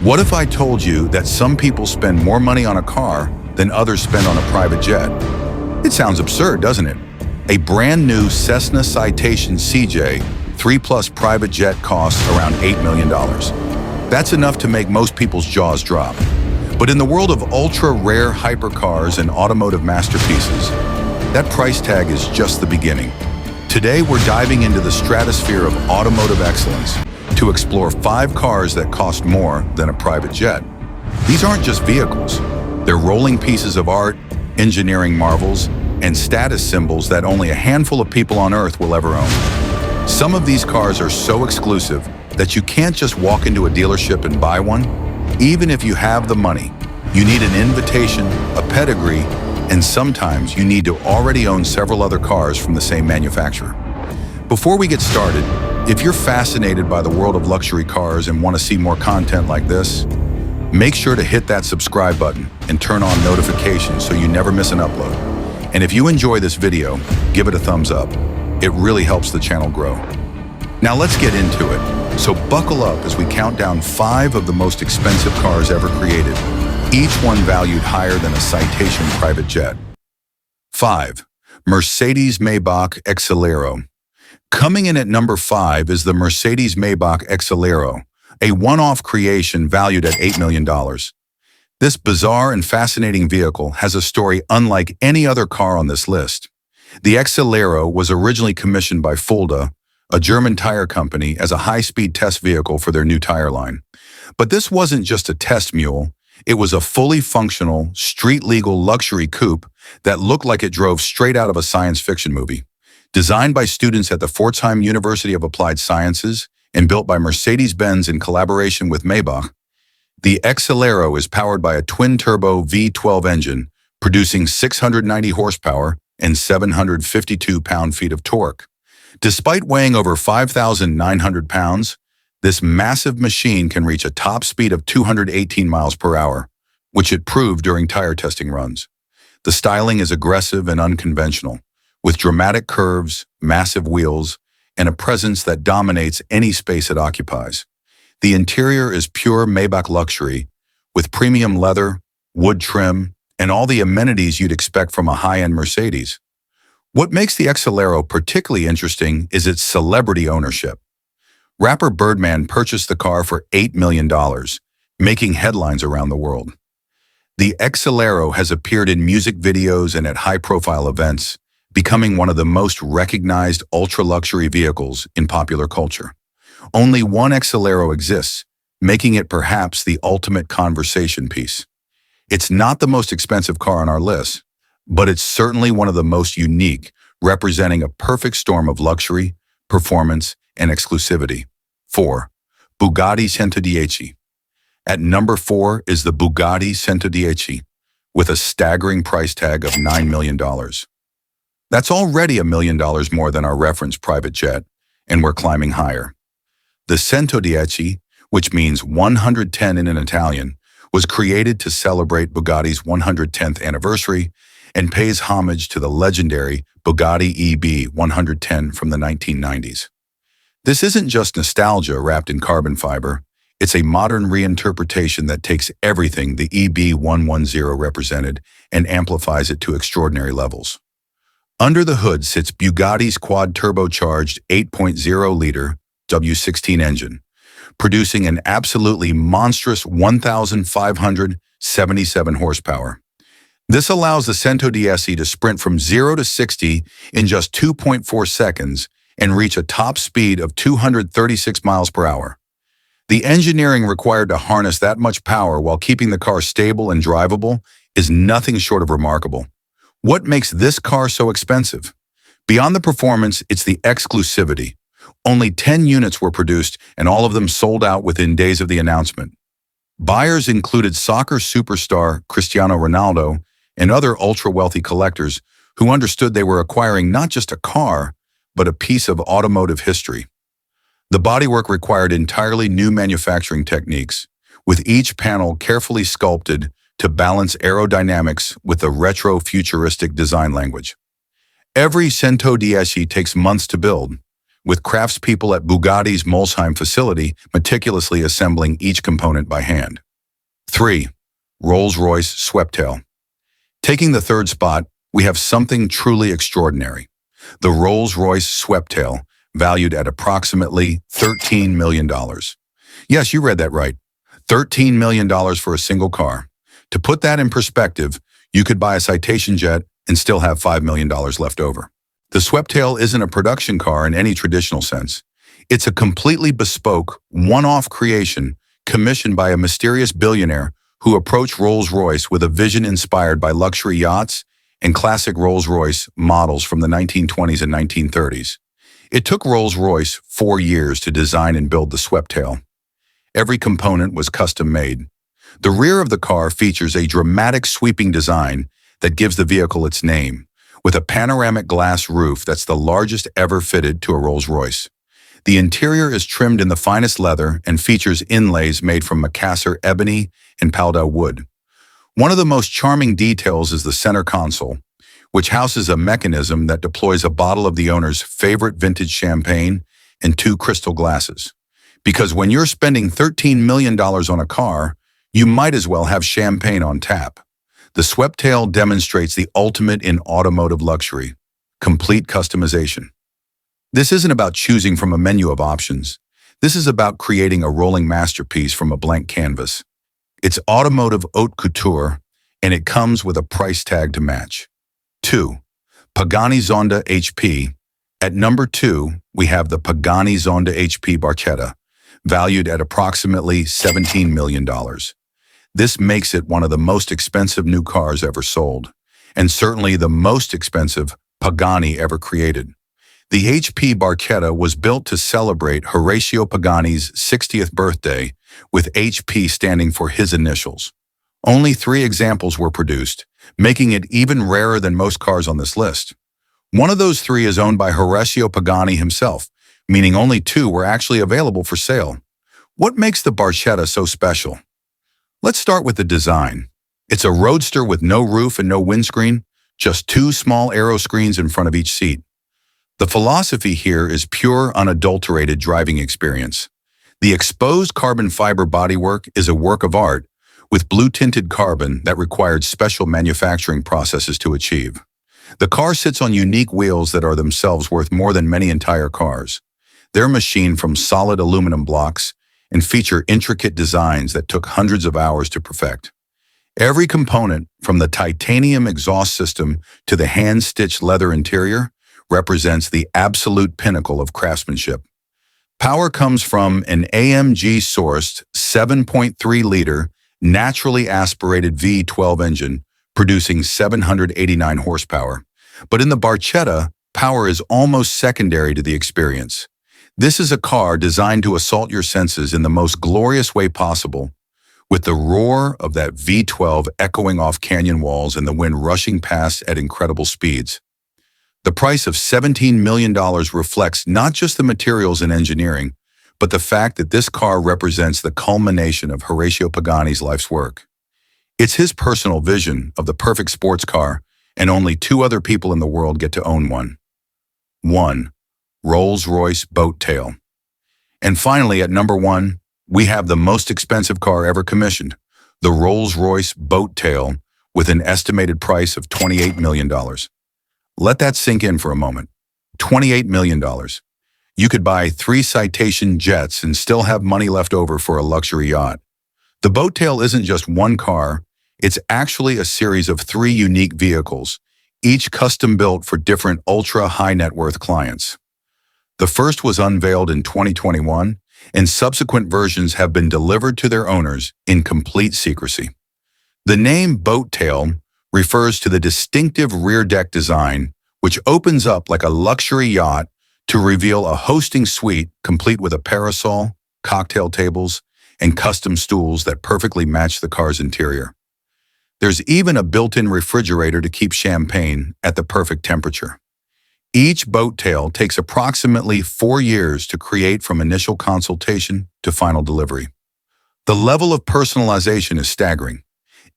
What if I told you that some people spend more money on a car than others spend on a private jet? It sounds absurd, doesn't it? A brand new Cessna Citation CJ 3+ private jet costs around $8 million. That's enough to make most people's jaws drop. But in the world of ultra-rare hypercars and automotive masterpieces, that price tag is just the beginning. Today, we're diving into the stratosphere of automotive excellence to explore 5 cars that cost more than a private jet. These aren't just vehicles. They're rolling pieces of art, engineering marvels, and status symbols that only a handful of people on Earth will ever own. Some of these cars are so exclusive that you can't just walk into a dealership and buy one. Even if you have the money, you need an invitation, a pedigree, and sometimes you need to already own several other cars from the same manufacturer. Before we get started, if you're fascinated by the world of luxury cars and want to see more content like this, make sure to hit that subscribe button and turn on notifications so you never miss an upload. And if you enjoy this video, give it a thumbs up. It really helps the channel grow. Now let's get into it. So buckle up as we count down 5 of the most expensive cars ever created, each one valued higher than a Citation private jet. 5. Mercedes-Maybach Exelero. Coming in at number 5 is the Mercedes-Maybach Exelero, a one-off creation valued at $8 million. This bizarre and fascinating vehicle has a story unlike any other car on this list. The Exelero was originally commissioned by Fulda, a German tire company, as a high-speed test vehicle for their new tire line. But this wasn't just a test mule. It was a fully functional, street-legal luxury coupe that looked like it drove straight out of a science fiction movie. Designed by students at the Pforzheim University of Applied Sciences and built by Mercedes-Benz in collaboration with Maybach, the Exelero is powered by a twin-turbo V12 engine, producing 690 horsepower and 752 pound-feet of torque. Despite weighing over 5,900 pounds, this massive machine can reach a top speed of 218 miles per hour, which it proved during tire testing runs. The styling is aggressive and unconventional, with dramatic curves, massive wheels, and a presence that dominates any space it occupies. The interior is pure Maybach luxury, with premium leather, wood trim, and all the amenities you'd expect from a high-end Mercedes. What makes the Exelero particularly interesting is its celebrity ownership. Rapper Birdman purchased the car for $8 million, making headlines around the world. The Exelero has appeared in music videos and at high-profile events, becoming one of the most recognized ultra-luxury vehicles in popular culture. Only one Exelero exists, making it perhaps the ultimate conversation piece. It's not the most expensive car on our list, but it's certainly one of the most unique, representing a perfect storm of luxury, performance, and exclusivity. 4. Bugatti Centodieci. At number 4 is the Bugatti Centodieci, with a staggering price tag of $9 million. That's already $1 million more than our reference private jet, and we're climbing higher. The Centodieci, which means 110 in Italian, was created to celebrate Bugatti's 110th anniversary and pays homage to the legendary Bugatti EB 110 from the 1990s. This isn't just nostalgia wrapped in carbon fiber. It's a modern reinterpretation that takes everything the EB 110 represented and amplifies it to extraordinary levels. Under the hood sits Bugatti's quad-turbocharged 8.0-liter W16 engine, producing an absolutely monstrous 1,577 horsepower. This allows the Centodieci to sprint from 0 to 60 in just 2.4 seconds and reach a top speed of 236 miles per hour. The engineering required to harness that much power while keeping the car stable and drivable is nothing short of remarkable. What makes this car so expensive? Beyond the performance, it's the exclusivity. Only 10 units were produced, and all of them sold out within days of the announcement. Buyers included soccer superstar Cristiano Ronaldo and other ultra-wealthy collectors who understood they were acquiring not just a car, but a piece of automotive history. The bodywork required entirely new manufacturing techniques, with each panel carefully sculpted to balance aerodynamics with a retro-futuristic design language. Every Centodieci takes months to build, with craftspeople at Bugatti's Molsheim facility meticulously assembling each component by hand. 3. Rolls-Royce Sweptail. Taking the third spot, we have something truly extraordinary. The Rolls-Royce Sweptail, valued at approximately $13 million. Yes, you read that right. $13 million for a single car. To put that in perspective, you could buy a Citation jet and still have $5 million left over. The Sweptail isn't a production car in any traditional sense. It's a completely bespoke, one-off creation commissioned by a mysterious billionaire who approached Rolls-Royce with a vision inspired by luxury yachts and classic Rolls-Royce models from the 1920s and 1930s. It took Rolls-Royce 4 years to design and build the Sweptail. Every component was custom-made. The rear of the car features a dramatic sweeping design that gives the vehicle its name, with a panoramic glass roof that's the largest ever fitted to a Rolls-Royce. The interior is trimmed in the finest leather and features inlays made from Macassar ebony and Paldau wood. One of the most charming details is the center console, which houses a mechanism that deploys a bottle of the owner's favorite vintage champagne and 2 crystal glasses. Because when you're spending $13 million on a car, you might as well have champagne on tap. The Sweptail demonstrates the ultimate in automotive luxury, complete customization. This isn't about choosing from a menu of options. This is about creating a rolling masterpiece from a blank canvas. It's automotive haute couture, and it comes with a price tag to match. 2. Pagani Zonda HP. At number 2, we have the Pagani Zonda HP Barchetta, valued at approximately $17 million. This makes it one of the most expensive new cars ever sold, and certainly the most expensive Pagani ever created. The HP Barchetta was built to celebrate Horacio Pagani's 60th birthday, with HP standing for his initials. Only 3 examples were produced, making it even rarer than most cars on this list. One of those 3 is owned by Horacio Pagani himself, meaning only 2 were actually available for sale. What makes the Barchetta so special? Let's start with the design. It's a roadster with no roof and no windscreen, just 2 small aero screens in front of each seat. The philosophy here is pure, unadulterated driving experience. The exposed carbon fiber bodywork is a work of art, with blue-tinted carbon that required special manufacturing processes to achieve. The car sits on unique wheels that are themselves worth more than many entire cars. They're machined from solid aluminum blocks and feature intricate designs that took hundreds of hours to perfect. Every component, from the titanium exhaust system to the hand-stitched leather interior, represents the absolute pinnacle of craftsmanship. Power comes from an AMG-sourced 7.3-liter naturally aspirated V12 engine, producing 789 horsepower. But in the Barchetta, power is almost secondary to the experience. This is a car designed to assault your senses in the most glorious way possible, with the roar of that V12 echoing off canyon walls and the wind rushing past at incredible speeds. The price of $17 million reflects not just the materials and engineering, but the fact that this car represents the culmination of Horacio Pagani's life's work. It's his personal vision of the perfect sports car, and only 2 other people in the world get to own one. 1. Rolls-Royce Boat Tail. And finally, at number 1, we have the most expensive car ever commissioned, the Rolls-Royce Boat Tail, with an estimated price of $28 million. Let that sink in for a moment. $28 million. You could buy 3 Citation jets and still have money left over for a luxury yacht. The Boat Tail isn't just one car, it's actually a series of 3 unique vehicles, each custom-built for different ultra-high net worth clients. The first was unveiled in 2021, and subsequent versions have been delivered to their owners in complete secrecy. The name Boat Tail refers to the distinctive rear deck design, which opens up like a luxury yacht to reveal a hosting suite complete with a parasol, cocktail tables, and custom stools that perfectly match the car's interior. There's even a built-in refrigerator to keep champagne at the perfect temperature. Each Boat Tail takes approximately 4 years to create from initial consultation to final delivery. The level of personalization is staggering.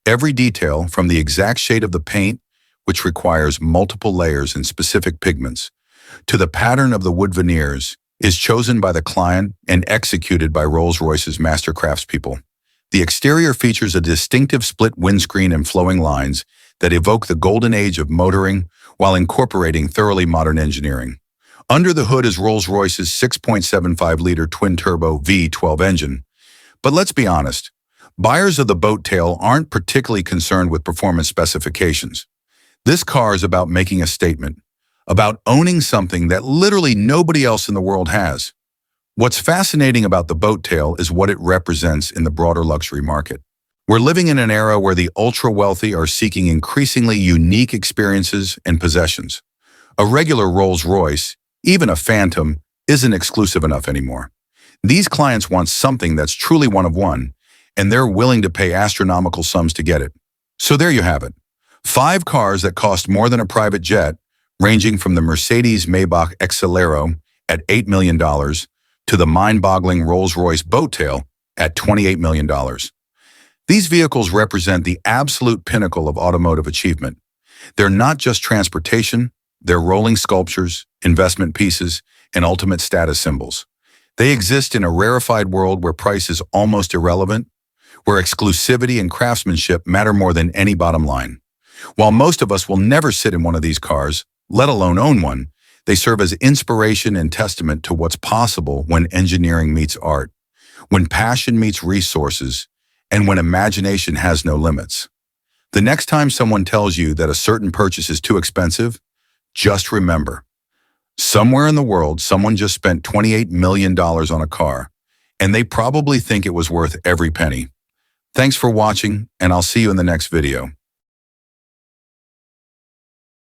Every detail, from the exact shade of the paint, which requires multiple layers and specific pigments, to the pattern of the wood veneers is chosen by the client and executed by Rolls-Royce's master craftspeople. The exterior features a distinctive split windscreen and flowing lines that evoke the golden age of motoring while incorporating thoroughly modern engineering. Under the hood is Rolls-Royce's 6.75-liter twin-turbo V12 engine. But let's be honest, buyers of the Boat Tail aren't particularly concerned with performance specifications. This car is about making a statement, about owning something that literally nobody else in the world has. What's fascinating about the Boat Tail is what it represents in the broader luxury market. We're living in an era where the ultra-wealthy are seeking increasingly unique experiences and possessions. A regular Rolls-Royce, even a Phantom, isn't exclusive enough anymore. These clients want something that's truly one of one, and they're willing to pay astronomical sums to get it. So there you have it. 5 cars that cost more than a private jet, ranging from the Mercedes-Maybach Exelero at $8 million to the mind-boggling Rolls-Royce Boat Tail at $28 million. These vehicles represent the absolute pinnacle of automotive achievement. They're not just transportation, they're rolling sculptures, investment pieces, and ultimate status symbols. They exist in a rarefied world where price is almost irrelevant, where exclusivity and craftsmanship matter more than any bottom line. While most of us will never sit in one of these cars, let alone own one, they serve as inspiration and testament to what's possible when engineering meets art, when passion meets resources, and when imagination has no limits. The next time someone tells you that a certain purchase is too expensive, just remember, somewhere in the world, someone just spent $28 million on a car, and they probably think it was worth every penny. Thanks for watching, and I'll see you in the next video.